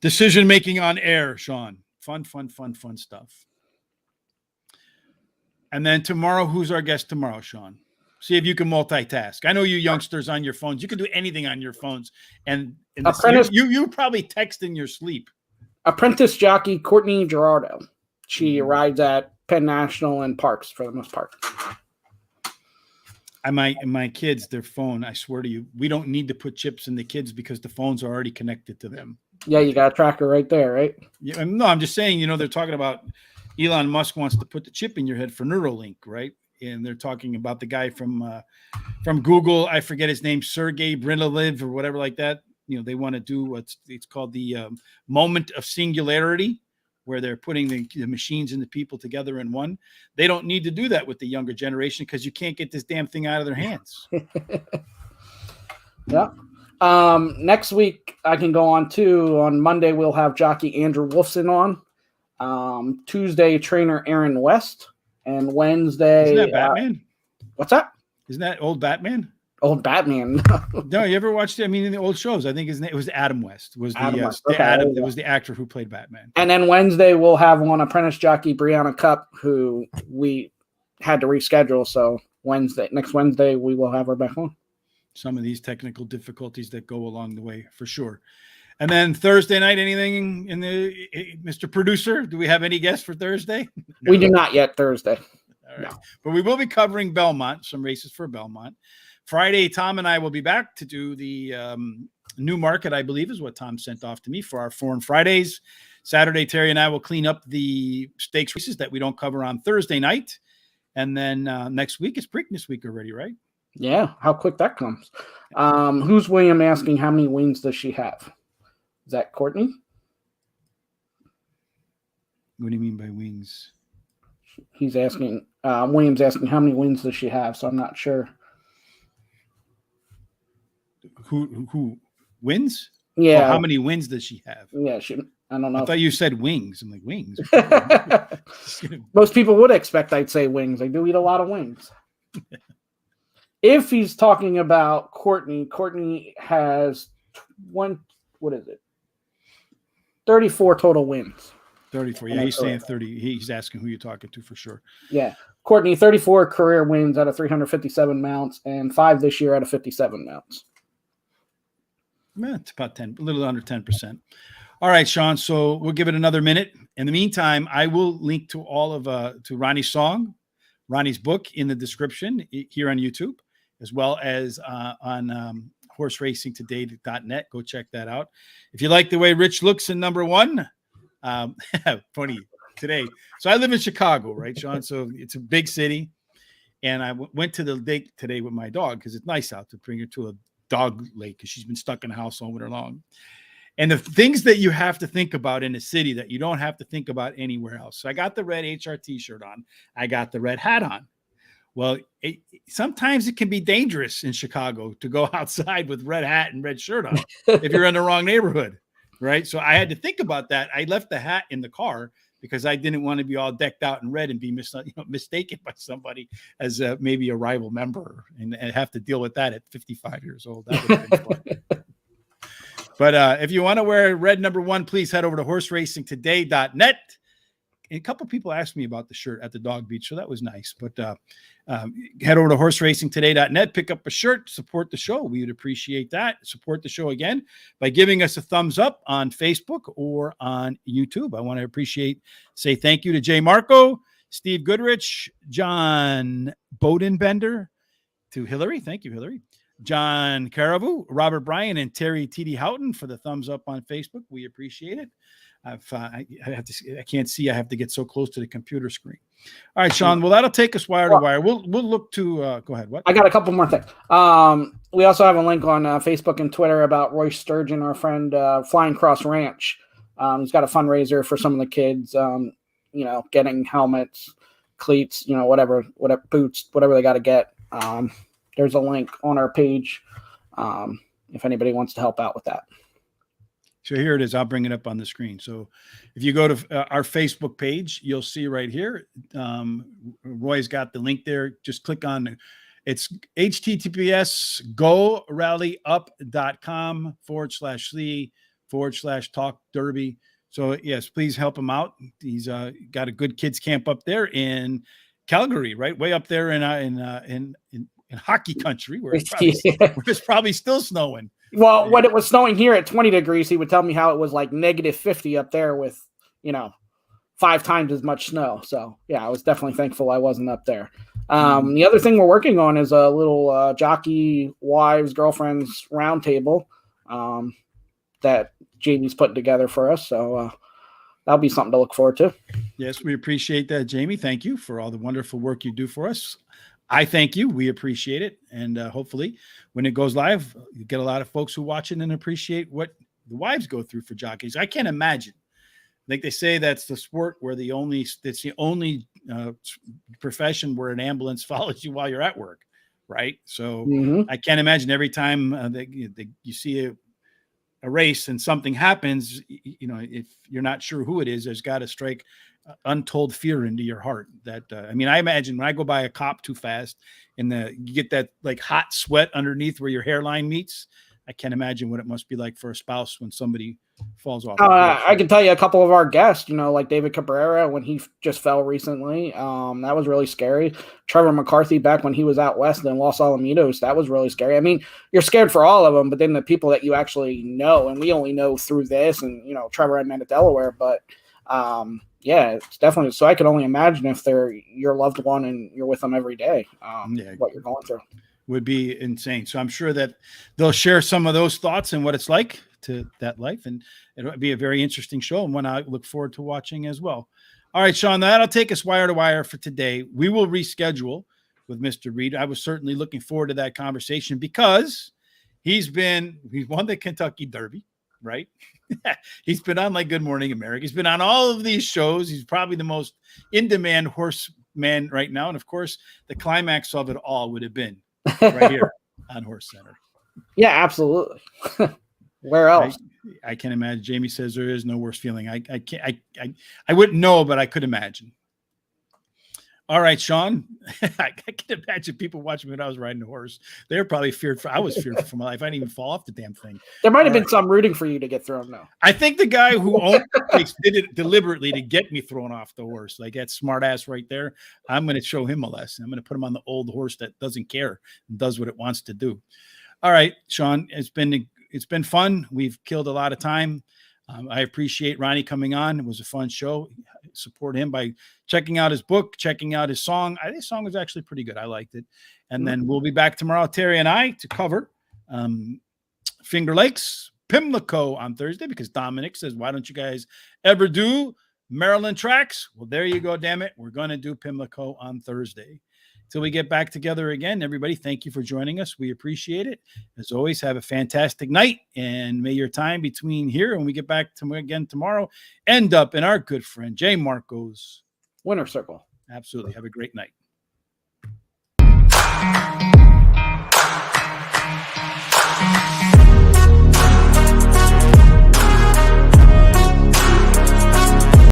Decision making on air, Sean. Fun stuff. And then tomorrow, who's our guest tomorrow, Sean? See if you can multitask. I know you youngsters on your phones. You can do anything on your phones. And you probably text in your sleep. Apprentice jockey Courtney Gerardo. She rides at Penn National and Parks for the most part. My kids, their phone, I swear to you, we don't need to put chips in the kids because the phones are already connected to them. Yeah, you got a tracker right there, right? Yeah, no, I'm just saying, they're talking about Elon Musk wants to put the chip in your head for Neuralink, right? And they're talking about the guy from Google. I forget his name, Sergey Brinlev or whatever like that. They want to do it's called the moment of singularity, where they're putting the machines and the people together in one. They don't need to do that with the younger generation because you can't get this damn thing out of their hands. Yeah. Next week I can go on too. On Monday we'll have jockey Andrew Wolfson on. Tuesday trainer Aaron West. And Wednesday, isn't that Batman? What's that? Isn't that old Batman? Old Batman. No, you ever watched it? I mean, in the old shows, I think his name was Adam West. Was West. It was the actor who played Batman. And then Wednesday we'll have one apprentice jockey Brianna Cup, who we had to reschedule. So next Wednesday, we will have her back on. Some of these technical difficulties that go along the way, for sure. And then Thursday night, anything in Mr. Producer? Do we have any guests for Thursday? No. We do not yet Thursday. All right. No. But we will be covering Belmont, some races for Belmont. Friday, Tom and I will be back to do the New Market, I believe is what Tom sent off to me for our Foreign Fridays. Saturday, Terry and I will clean up the stakes races that we don't cover on Thursday night. And then next week is Preakness week already, right? Yeah, how quick that comes. Who's William asking how many wins does she have? Is that Courtney? What do you mean by wings? He's asking, William's asking how many wins does she have, so I'm not sure. Who wins? Yeah. Oh, how many wins does she have? Yeah, I don't know. I thought you said wings. I'm like, wings? Most people would expect I'd say wings. I do eat a lot of wings. If he's talking about Courtney has 34 total wins. 34. Yeah, he's saying 30. He's asking who you're talking to for sure. Yeah. Courtney, 34 career wins out of 357 mounts and 5 this year out of 57 mounts. Yeah, it's about 10, a little under 10%. All right, Sean. So we'll give it another minute. In the meantime, I will link to all of to Ronnie's song, Ronnie's book in the description here on YouTube, as well as on horseracingtoday.net. Go check that out. If you like the way Rich looks in number one, funny today. So I live in Chicago, right, Sean? So it's a big city. And I went to the lake today with my dog because it's nice out to bring her to a dog lake because she's been stuck in the house all winter long. And the things that you have to think about in a city that you don't have to think about anywhere else. So I got the red HRT shirt on. I got the red hat on. Well, sometimes it can be dangerous in Chicago to go outside with red hat and red shirt on if you're in the wrong neighborhood, right? So I had to think about that. I left the hat in the car because I didn't want to be all decked out in red and be mistaken by somebody as maybe a rival member and have to deal with that at 55 years old. That would have been fun. But if you want to wear red number one, please head over to horseracingtoday.net. And a couple of people asked me about the shirt at the Dog Beach, so that was nice. But head over to horseracingtoday.net, pick up a shirt, support the show. We would appreciate that. Support the show again by giving us a thumbs up on Facebook or on YouTube. I want to say thank you to Jay Marco, Steve Goodrich, John Bodenbender, to Hillary. Thank you, Hillary. John Caravu, Robert Bryan, and Terry T.D. Houghton for the thumbs up on Facebook. We appreciate it. I can't see. I have to get so close to the computer screen. All right, Sean. Well, that'll take us wire to wire. We'll look to go ahead. What? I got a couple more things. We also have a link on Facebook and Twitter about Royce Sturgeon, our friend, Flying Cross Ranch. He's got a fundraiser for some of the kids. Getting helmets, cleats, whatever boots, whatever they got to get. There's a link on our page if anybody wants to help out with that. So here it is. I'll bring it up on the screen. So if you go to our Facebook page, you'll see right here. Roy's got the link there. Just click on it's https://go-rallyup.com/C/talk derby. So yes, please help him out. He's got a good kids camp up there in Calgary, right? Way up there in hockey country where it's probably still snowing. Well, when it was snowing here at 20 degrees, he would tell me how it was like -50 up there with, 5 times as much snow. So, yeah, I was definitely thankful I wasn't up there. The other thing we're working on is a little jockey wives, girlfriends roundtable that Jamie's putting together for us. So that'll be something to look forward to. Yes, we appreciate that, Jamie. Thank you for all the wonderful work you do for us. I thank you. We appreciate it. And hopefully when it goes live, you get a lot of folks who watch it and appreciate what the wives go through for jockeys. I can't imagine. Like they say, that's the sport where it's the only profession where an ambulance follows you while you're at work. Right. So I can't imagine every time that you see a race and something happens, if you're not sure who it is, there's got to strike untold fear into your heart. That I imagine when I go by a cop too fast and you get that like hot sweat underneath where your hairline meets. I can't imagine what it must be like for a spouse when somebody falls off. I can tell you a couple of our guests, like David Cabrera when he just fell recently. That was really scary. Trevor McCarthy back when he was out west in Los Alamitos, that was really scary. You're scared for all of them, but then the people that you actually know, and we only know through this, and Trevor I met at Delaware, but yeah, it's definitely. So I could only imagine if they're your loved one and you're with them every day, what you're going through. Would be insane. So I'm sure that they'll share some of those thoughts and what it's like to that life. And it'll be a very interesting show and one I look forward to watching as well. All right, Sean, that'll take us wire to wire for today. We will reschedule with Mr. Reed. I was certainly looking forward to that conversation because he's won the Kentucky Derby, right? He's been on like Good Morning America. He's been on all of these shows. He's probably the most in-demand horseman right now. And of course, the climax of it all would have been right here on Horse Center. Yeah, absolutely. Where else? I can imagine. Jamie says there is no worse feeling. I wouldn't know, but I could imagine. All right, Sean. I can imagine people watching me when I was riding a horse. They were probably I was fearful for my life. I didn't even fall off the damn thing. There might have been some rooting for you to get thrown now. I think the guy who owned it did it deliberately to get me thrown off the horse. Like that smart ass right there. I'm going to show him a lesson. I'm going to put him on the old horse that doesn't care and does what it wants to do. All right, Sean, it's been fun. We've killed a lot of time. I appreciate Ronnie coming on. It was a fun show. Support him by checking out his book, checking out his song. His song was actually pretty good. I liked it. And then we'll be back tomorrow, Terry and I, to cover Finger Lakes, Pimlico on Thursday because Dominic says, why don't you guys ever do Maryland tracks? Well, there you go, damn it. We're going to do Pimlico on Thursday. Till we get back together again, everybody, thank you for joining us. We appreciate it. As always, have a fantastic night, and may your time between here and we get back to again tomorrow end up in our good friend Jay Marco's winner circle. Absolutely. Have a great night.